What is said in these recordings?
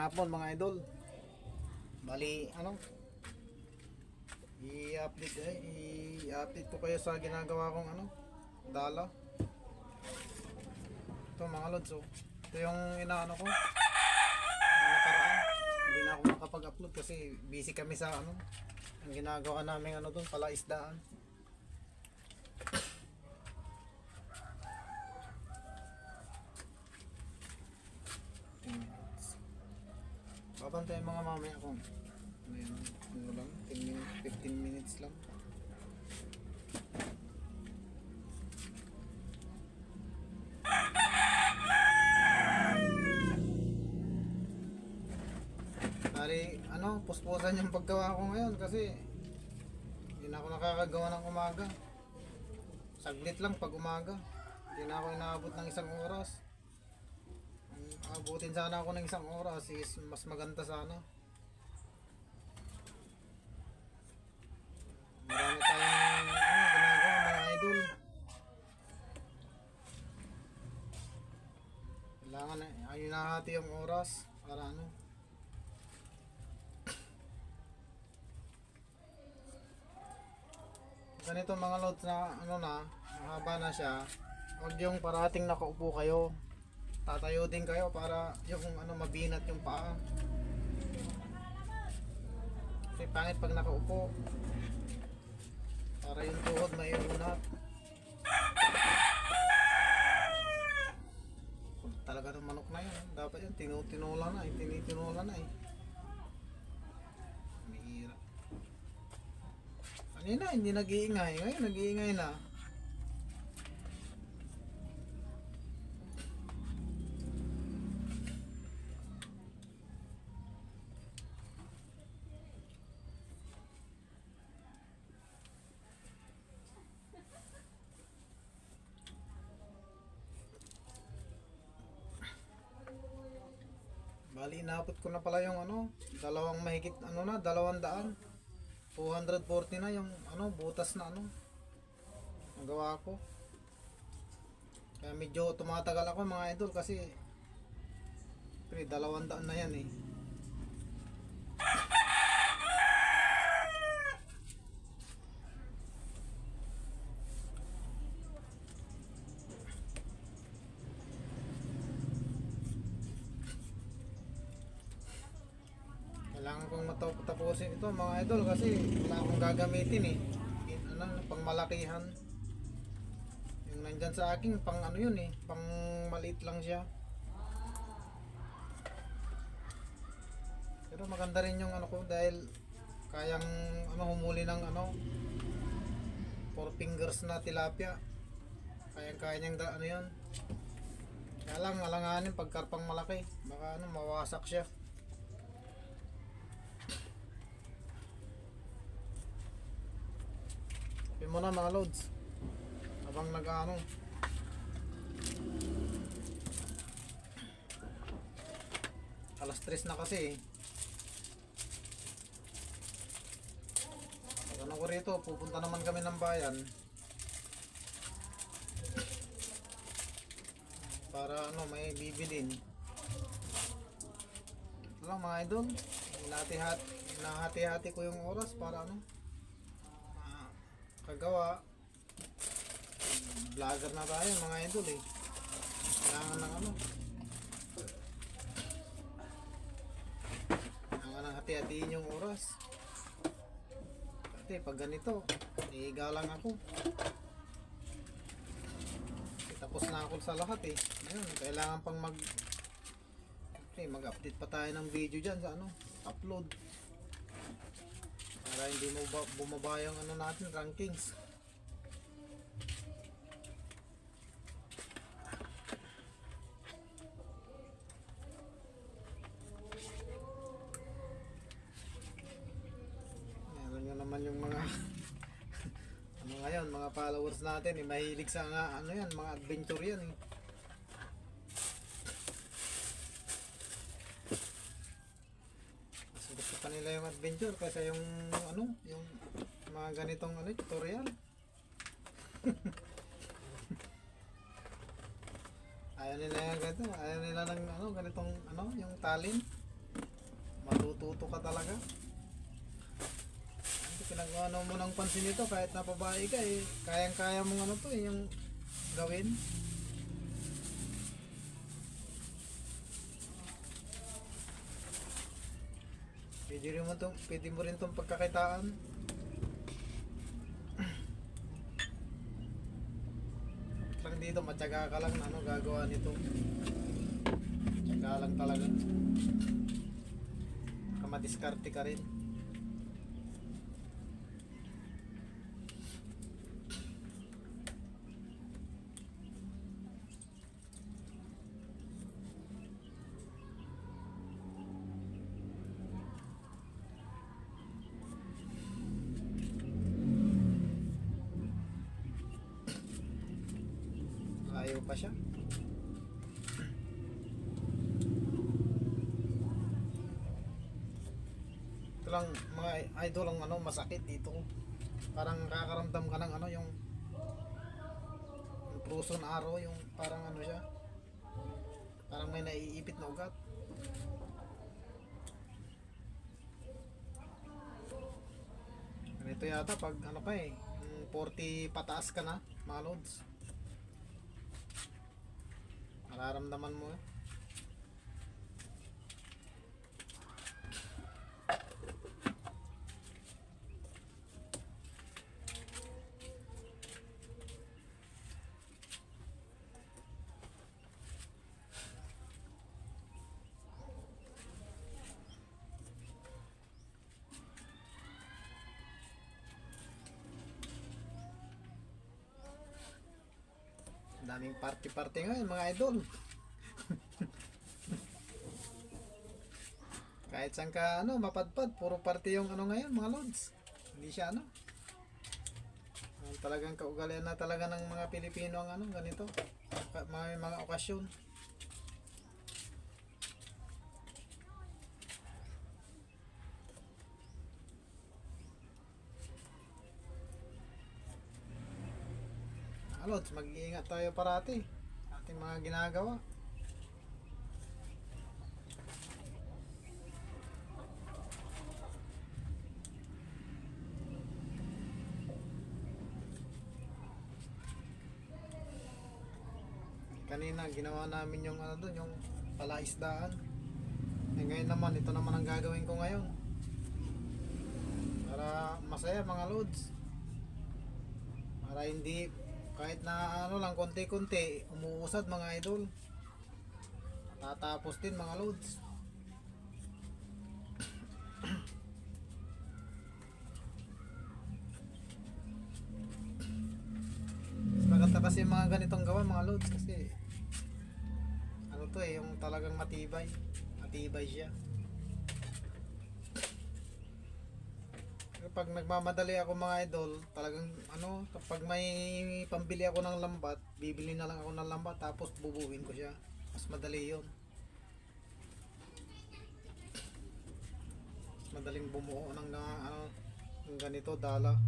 hapon mga idol. Bali, i-update ko kayo sa ginagawa kong dala. Ito mga lods, oh. Ito yung inaano ko. Ang nakaraan. Hindi na ako makapag-upload kasi busy kami sa ang ginagawa namin doon, palaisdaan. Babantayan mga mamaya kung lang, 10 minutes, 15 minutes lang. Bali, puspusan yung paggawa ko ngayon kasi hindi na ako nakakagawa ng umaga. Saglit lang pag umaga. Hindi na ako inaabot ng isang oras. Abutin sana ako ng isang oras is mas maganda sana. Marami tayong ginagawa mga idol. Kailangan ayun nahati yung oras para ganito mga loads na mahaba na siya. Huwag yung parating nakaupo kayo. Tatayo din kayo para yung mabinat yung paa. Kasi pangit pag nakaupo. Para yung tuhod may unat. Talaga ng manok na yun. Dapat yun tinutinola na, tinitinola na eh. Mahira. Kanina hindi nag-iingay. Ngayon nag-iingay na. Bali, inabot ko na pala yung dalawang mahigit 200. 240 na yung butas na nagawa ko. Kaya medyo tumatagal ako mga idol kasi 200 na yan eh. Kailangan kong matapusin ito mga idol kasi wala akong gagamitin eh. Pang malakihan. Yung nandyan sa akin pang yun eh, pang maliit lang siya. Pero maganda rin yung ko dahil kayang humuli ng 4 fingers na tilapia. Kaya niyang yun. Kaya lang alanganin pagkarpang malaki, baka mawasak siya. Yun muna mga loads habang alas 3 na kasi ko rito, pupunta naman kami ng bayan para may bibilin lang mga idol. Nahati-hati ko yung oras para kagawa. Vlogger na tayo mga idol eh. Kailangan ng kailangan ng hati-hatiin yung oras. Kasi pag ganito higa lang ako. Tapos na ako sa lahat eh. Ngayon kailangan pang mag-update pa tayo ng video dyan sa upload para hindi mo bumaba yung natin rankings. Meron nyo naman yung mga ngayon mga followers natin mahilig sa yan, mga adventure yan eh. Gusto pa nila yung adventure kasi yung yung mga ganitong tutorial. Ayaw nila yung ganito, ayaw nila ng ganitong yung talent. matututo ka talaga. Hindi pinag-ano mo ng pansin ito kahit napabae ka eh. Kayang-kaya mong ano to eh, yung gawin. Pwede mo rin tong pagkakitaan. Lang dito, matyaga ka lang na ano gagawa nito. Matyaga lang talaga. Madiskarte ka rin. Ayaw pa siya. Ito lang mga idol ang ano masakit dito. Parang kakaramdam ka ng ano yung pruson arrow, yung parang ano siya. Parang may naiipit na ugat. Ganito yata pag ano ka eh, 40 pataas ka na, mga loads. Mararamdaman mo eh. Daming party-party ngayon mga idol. Kahit saan ka ano, mapadpad, puro party yung ano ngayon mga lods. Hindi siya ano. Talagang kaugalian na talaga ng mga Pilipino ang ano, ganito. Mga okasyon. Lods, mag-iingat tayo parati ating mga ginagawa. Kanina ginawa namin yung ano doon, yung palaisdaan. Ngayon naman, ito naman ang gagawin ko ngayon para masaya mga lods, para hindi kahit na ano lang konti-konti umuusad mga idol, tatapos din mga loads. Maganda kasi mga ganitong gawa mga loads kasi ano to eh, yung talagang matibay siya. Kapag nagmamadali ako mga idol, talagang ano, kapag may pambili ako ng lambat, bibili na lang ako ng lambat tapos bubuhin ko siya. Mas madali yun. Mas madaling bumuo ng ano, ng ganito, dala.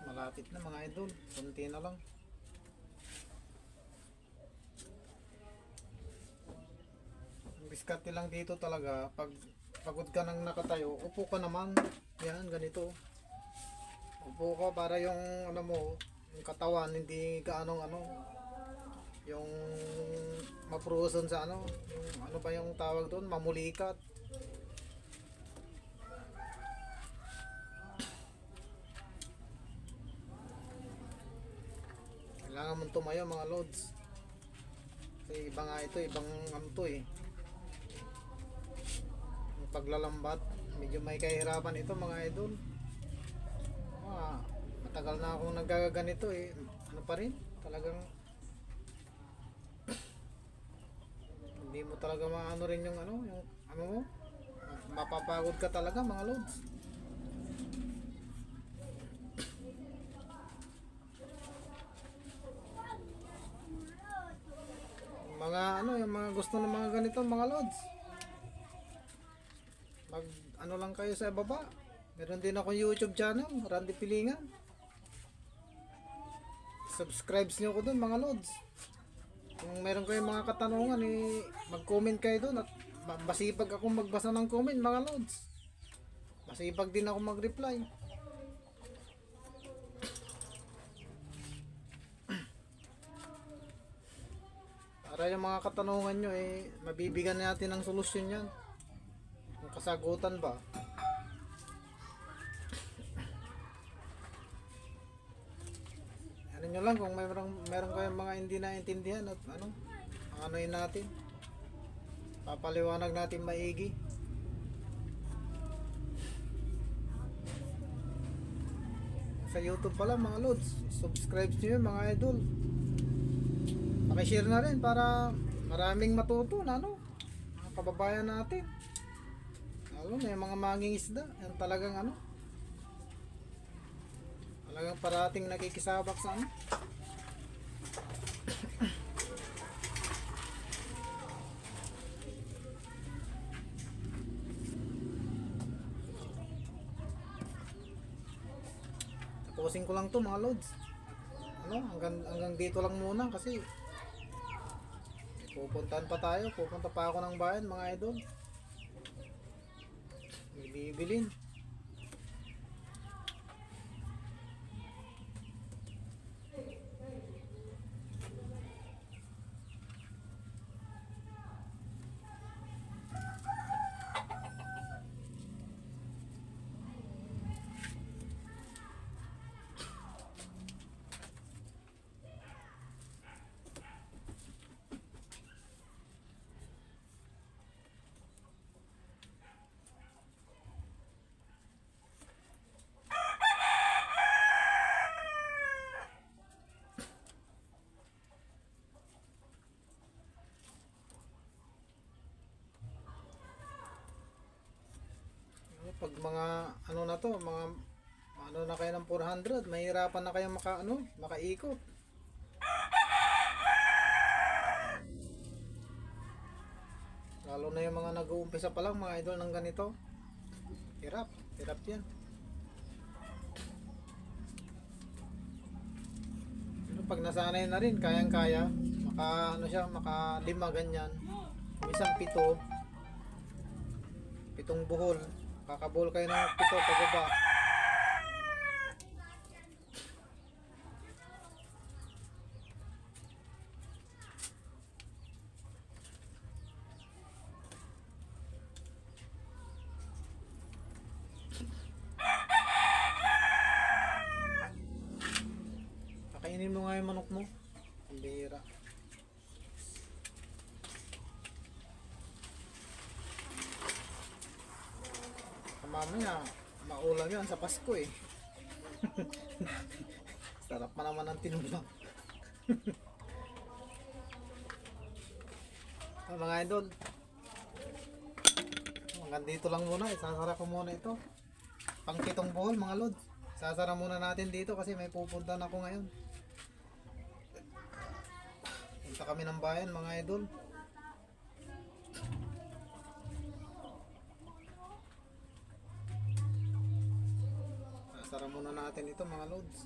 Malapit na mga idol, konti na lang. Ang diskarte lang dito talaga, pag pagod ka nang nakatayo, upo ka naman. Yan, ganito. Upo ka para yung ano mo, yung katawan hindi gaanong ano, yung mapruson sa ano, yung ano ba yung tawag doon, mamulikat. Kailangan hamon tumayo mga lods. Kasi iba nga ito, ibang ano to eh. Yung paglalambat, medyo may kahirapan ito mga idol. Matagal na akong nagagaganito eh. Ano pa rin? Talagang hindi mo talaga maano rin yung ano mo. Mapapagod ka talaga mga lods. Mga ano, yung mga gusto ng mga ganito mga lods, mag ano lang kayo sa baba. Meron din ako YouTube channel, Randy Pilingan. Subscribe niyo ko dun mga lods. Kung meron kayong mga katanungan mag-comment kayo dun at masipag akong magbasa ng comment mga lods. Masipag din ako mag-reply. Para yung mga katanungan nyo mabibigyan natin ng solusyon yan. Kung kasagutan ba. Ano nyo lang kung meron kayong mga hindi naintindihan at anoin natin. Papaliwanag natin maigi. Sa YouTube pala mga lods, subscribe nyo yun mga idol. Pakishare na rin para maraming matuto na mga kababayan natin. Lalo na yung mga mangingisda, yan talagang talagang parating nakikisabak sa tapusin ko lang to mga lods. Hanggang dito lang muna kasi pupuntahan pa tayo. Pupunta pa ako ng bayan mga idol. May bibilin. Pag mga na to, mga na kayo ng 400, mahirapan na kayo makaikot. Lalo na yung mga nag-uumpisa pa lang mga idol ng ganito. Hirap yan. Pero pag nasanay na rin, kayang-kaya, maka 5 ganyan. Minsan 7 buhol. Kakabol kayo ng 7 pababa. Pakainin mo nga yung manok mo. Ang bihira. Mamaya maulam yan sa Pasko eh. Sarap pa naman ang tinulang. Mga idol, hanggang dito lang muna. Isasara ko muna ito. Pang 7 buhol mga lods. Isasara muna natin dito kasi may pupunta na ako ngayon. Punta kami ng bayan mga idol. Sara muna natin ito mga lods.